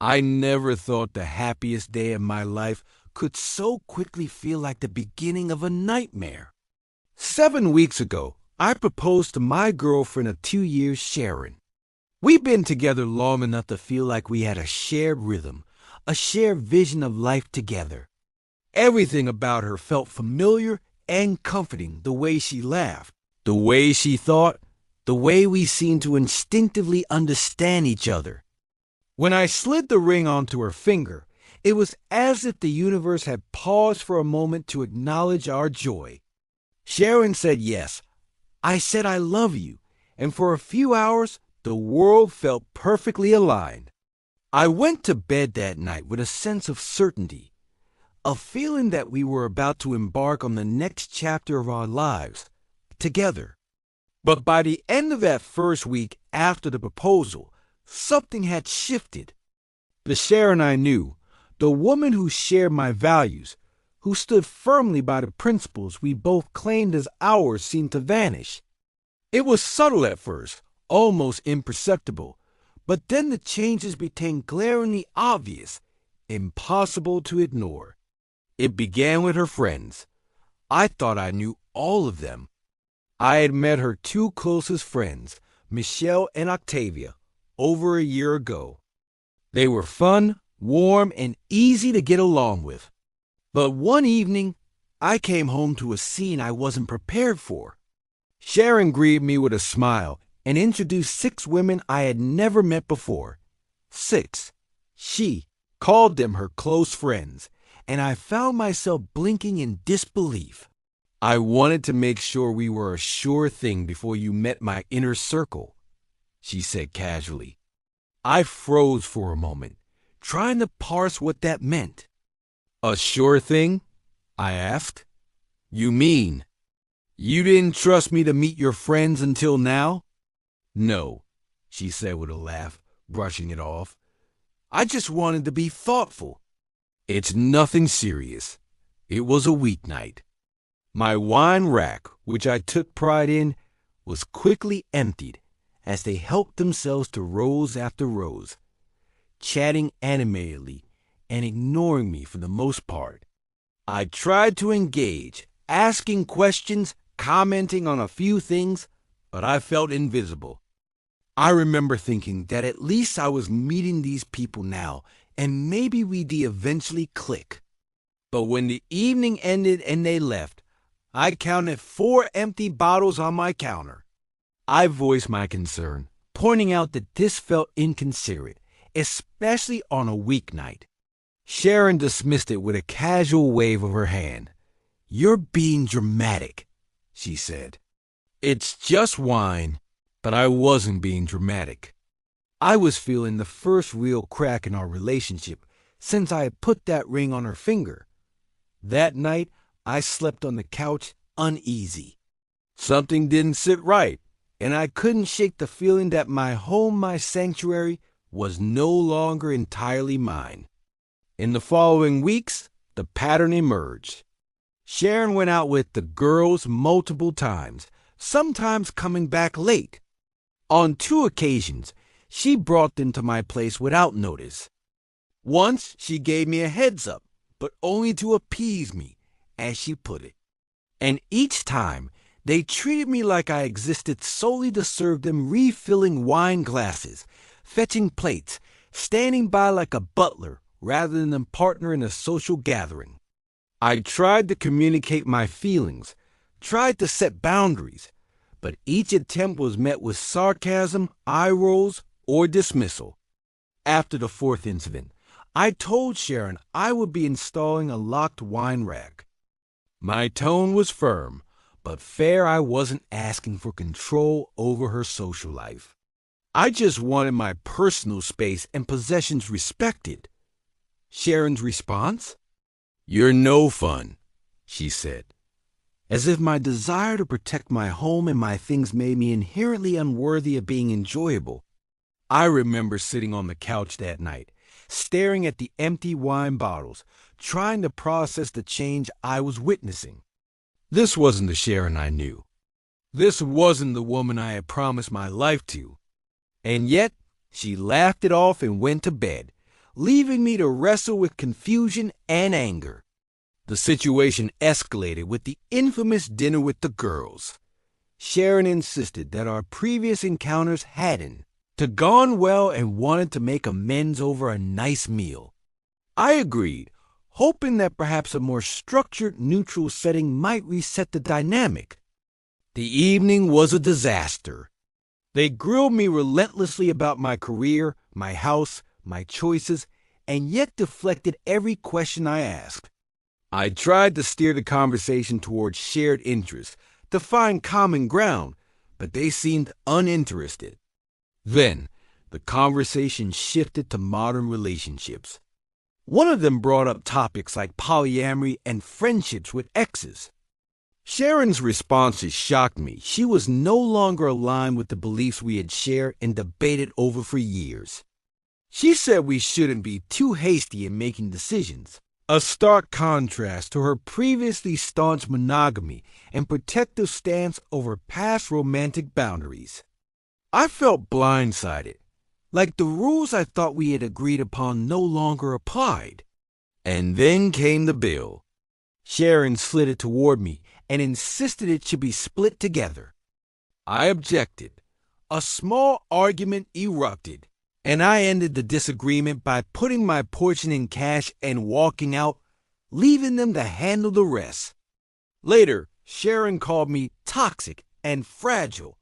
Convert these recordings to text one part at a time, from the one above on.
I never thought the happiest day of my life could so quickly feel like the beginning of a nightmare. 7 weeks ago, I proposed to my girlfriend of 2 years, Sharon. We've been together long enough to feel like we had a shared rhythm, a shared vision of life together. Everything about her felt familiar and comforting, the way she laughed, the way she thought, the way we seemed to instinctively understand each other. When I slid the ring onto her finger, it was as if the universe had paused for a moment to acknowledge our joy. Sharon said yes. I said I love you, and for a few hours, the world felt perfectly aligned. I went to bed that night with a sense of certainty, a feeling that we were about to embark on the next chapter of our lives, together. But by the end of that first week after the proposal, something had shifted. The Sharon I knew, the woman who shared my values, who stood firmly by the principles we both claimed as ours, seemed to vanish. It was subtle at first, almost imperceptible, but then the changes became glaringly obvious, impossible to ignore. It began with her friends. I thought I knew all of them. I had met her two closest friends, Michelle and Octavia, over a year ago. They were fun, warm, and easy to get along with. But one evening, I came home to a scene I wasn't prepared for. Sharon greeted me with a smile and introduced 6 women I had never met before. 6. She called them her close friends, and I found myself blinking in disbelief. I wanted to make sure we were a sure thing before you met my inner circle, she said casually. I froze for a moment, trying to parse what that meant. A sure thing? I asked. You mean you didn't trust me to meet your friends until now? No, she said with a laugh, brushing it off. I just wanted to be thoughtful. It's nothing serious. It was a weeknight. My wine rack, which I took pride in, was quickly emptied as they helped themselves to rows after rows, chatting animatedly and ignoring me for the most part. I tried to engage, asking questions, commenting on a few things, but I felt invisible. I remember thinking that at least I was meeting these people now, and maybe we'd eventually click. But when the evening ended and they left, I counted 4 empty bottles on my counter. I voiced my concern, pointing out that this felt inconsiderate, especially on a weeknight. Sharon dismissed it with a casual wave of her hand. You're being dramatic, she said. It's just wine, but I wasn't being dramatic. I was feeling the first real crack in our relationship since I had put that ring on her finger. That night, I slept on the couch uneasy. Something didn't sit right, and I couldn't shake the feeling that my home, my sanctuary, was no longer entirely mine. In the following weeks, the pattern emerged. Sharon went out with the girls multiple times, sometimes coming back late. On 2 occasions, she brought them to my place without notice. Once, she gave me a heads up, but only to appease me, as she put it. And each time, they treated me like I existed solely to serve them, refilling wine glasses, fetching plates, standing by like a butler rather than a partner in a social gathering. I tried to communicate my feelings, tried to set boundaries, but each attempt was met with sarcasm, eye rolls, or dismissal. After the 4th incident, I told Sharon I would be installing a locked wine rack. My tone was firm, but fair. I wasn't asking for control over her social life. I just wanted my personal space and possessions respected. Sharon's response? You're no fun, she said, as if my desire to protect my home and my things made me inherently unworthy of being enjoyable. I remember sitting on the couch that night, staring at the empty wine bottles, trying to process the change I was witnessing. This wasn't the Sharon I knew. This wasn't the woman I had promised my life to. And yet, she laughed it off and went to bed, leaving me to wrestle with confusion and anger. The situation escalated with the infamous dinner with the girls. Sharon insisted that our previous encounters hadn't gone well and wanted to make amends over a nice meal. I agreed, hoping that perhaps a more structured, neutral setting might reset the dynamic. The evening was a disaster. They grilled me relentlessly about my career, my house, my choices, and yet deflected every question I asked. I tried to steer the conversation towards shared interests, to find common ground, but they seemed uninterested. Then, the conversation shifted to modern relationships. One of them brought up topics like polyamory and friendships with exes. Sharon's responses shocked me. She was no longer aligned with the beliefs we had shared and debated over for years. She said we shouldn't be too hasty in making decisions, a stark contrast to her previously staunch monogamy and protective stance over past romantic boundaries. I felt blindsided, like the rules I thought we had agreed upon no longer applied. And then came the bill. Sharon slid it toward me and insisted it should be split together. I objected. A small argument erupted, and I ended the disagreement by putting my portion in cash and walking out, leaving them to handle the rest. Later, Sharon called me toxic and fragile.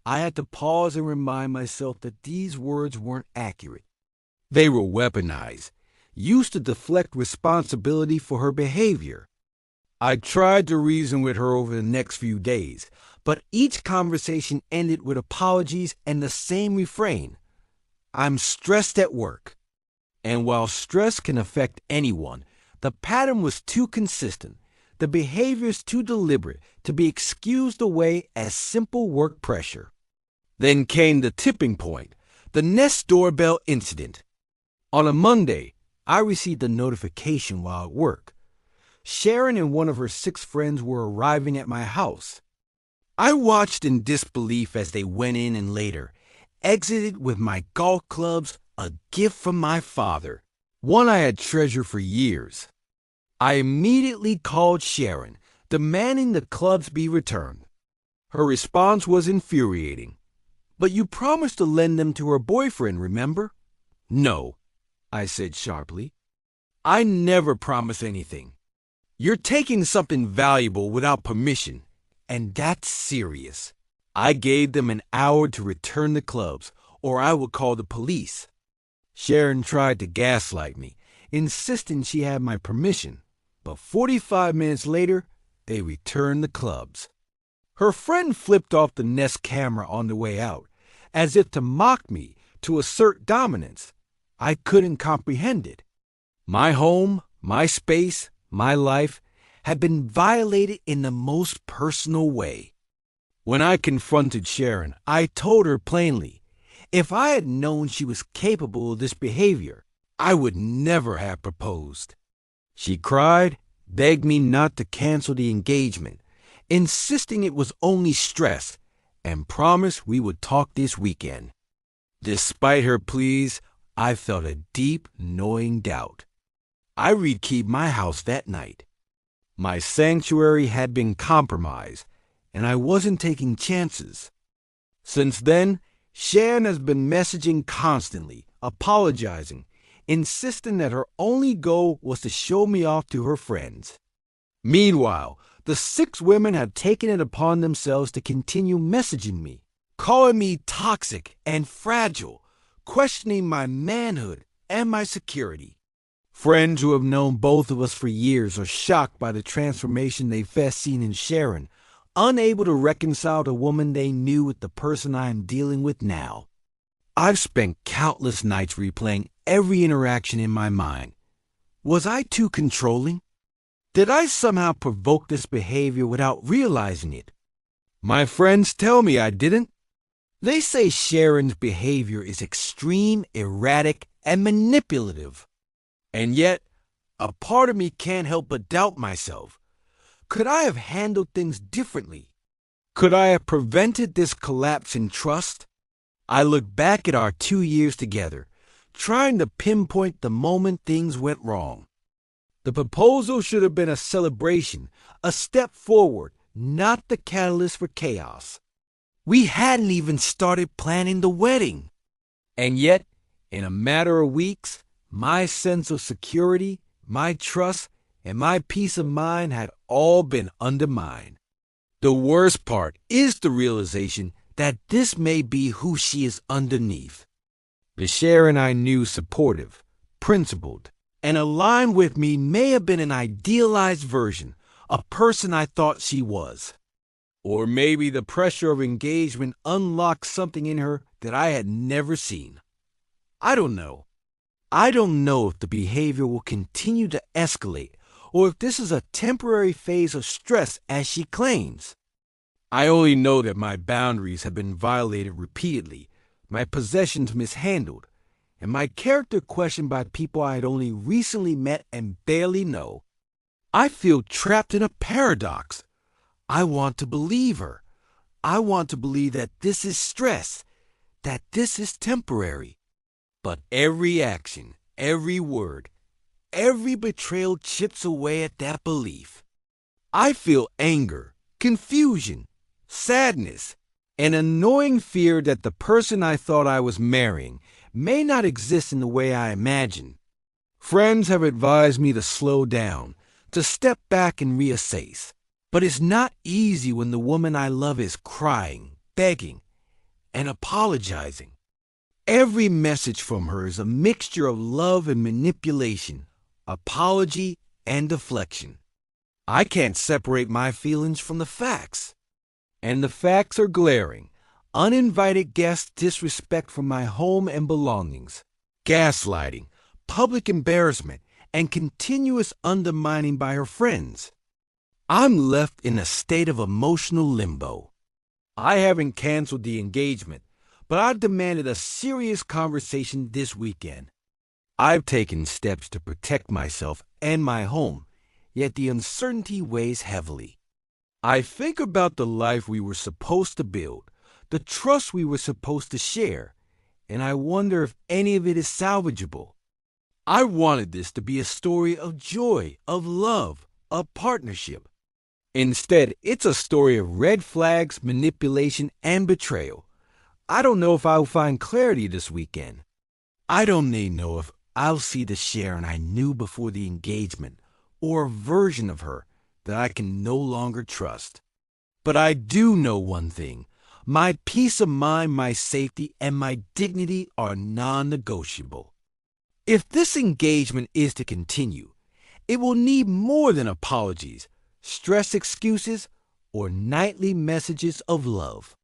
I had to pause and remind myself that these words weren't accurate. They were weaponized, used to deflect responsibility for her behavior. I tried to reason with her over the next few days, but each conversation ended with apologies and the same refrain: I'm stressed at work. And while stress can affect anyone, the pattern was too consistent, the behaviors too deliberate to be excused away as simple work pressure. Then came the tipping point, the Nest doorbell incident. On a Monday, I received a notification while at work. Sharon and one of her 6 friends were arriving at my house. I watched in disbelief as they went in and later exited with my golf clubs, a gift from my father, one I had treasured for years. I immediately called Sharon, demanding the clubs be returned. Her response was infuriating. But you promised to lend them to her boyfriend, remember? No, I said sharply. I never promise anything. You're taking something valuable without permission, and that's serious. I gave them an hour to return the clubs, or I would call the police. Sharon tried to gaslight me, insisting she had my permission, but 45 minutes later, they returned the clubs. Her friend flipped off the Nest camera on the way out, as if to mock me, to assert dominance. I couldn't comprehend it. My home, my space, my life had been violated in the most personal way. When I confronted Sharon, I told her plainly, if I had known she was capable of this behavior, I would never have proposed. She cried, begged me not to cancel the engagement, insisting it was only stress, and promised we would talk this weekend. Despite her pleas, I felt a deep, gnawing doubt. I rekeyed my house that night. My sanctuary had been compromised, and I wasn't taking chances. Since then, Sharon has been messaging constantly, apologizing, insisting that her only goal was to show me off to her friends. Meanwhile, the 6 women have taken it upon themselves to continue messaging me, calling me toxic and fragile, questioning my manhood and my security. Friends who have known both of us for years are shocked by the transformation they've first seen in Sharon, unable to reconcile the woman they knew with the person I am dealing with now. I've spent countless nights replaying every interaction in my mind. Was I too controlling? Did I somehow provoke this behavior without realizing it? My friends tell me I didn't. They say Sharon's behavior is extreme, erratic, and manipulative. And yet, a part of me can't help but doubt myself. Could I have handled things differently? Could I have prevented this collapse in trust? I look back at our 2 years together, trying to pinpoint the moment things went wrong. The proposal should have been a celebration, a step forward, not the catalyst for chaos. We hadn't even started planning the wedding. And yet, in a matter of weeks, my sense of security, my trust, and my peace of mind had all been undermined. The worst part is the realization that this may be who she is underneath. The Sharon I knew supportive, principled, and aligned with me may have been an idealized version, a person I thought she was. Or maybe the pressure of engagement unlocked something in her that I had never seen. I don't know. I don't know if the behavior will continue to escalate or if this is a temporary phase of stress as she claims. I only know that my boundaries have been violated repeatedly, my possessions mishandled, and my character questioned by people I had only recently met and barely know. I feel trapped in a paradox. I want to believe her. I want to believe that this is stress, that this is temporary. But every action, every word, every betrayal chips away at that belief. I feel anger, confusion, sadness, an annoying fear that the person I thought I was marrying may not exist in the way I imagined. Friends have advised me to slow down, to step back and reassess. But it's not easy when the woman I love is crying, begging, and apologizing. Every message from her is a mixture of love and manipulation, apology and deflection. I can't separate my feelings from the facts. And the facts are glaring. Uninvited guest disrespect for my home and belongings, gaslighting, public embarrassment, and continuous undermining by her friends. I'm left in a state of emotional limbo. I haven't canceled the engagement, but I've demanded a serious conversation this weekend. I've taken steps to protect myself and my home, yet the uncertainty weighs heavily. I think about the life we were supposed to build, the trust we were supposed to share, and I wonder if any of it is salvageable. I wanted this to be a story of joy, of love, of partnership. Instead, it's a story of red flags, manipulation, and betrayal. I don't know if I'll find clarity this weekend. I don't even know if I'll see the Sharon I knew before the engagement, or a version of her that I can no longer trust. But I do know one thing. My peace of mind, my safety, and my dignity are non-negotiable. If this engagement is to continue, it will need more than apologies, stress excuses, or nightly messages of love.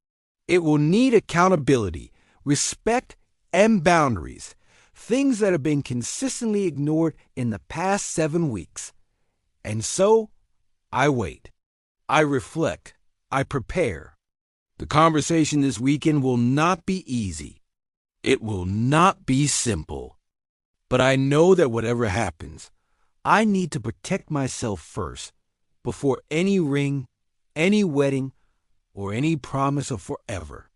It will need accountability, respect, and boundaries, things that have been consistently ignored in the past 7 weeks. And so, I wait. I reflect. I prepare. The conversation this weekend will not be easy. It will not be simple. But I know that whatever happens, I need to protect myself first, before any ring, any wedding, or any promise of forever.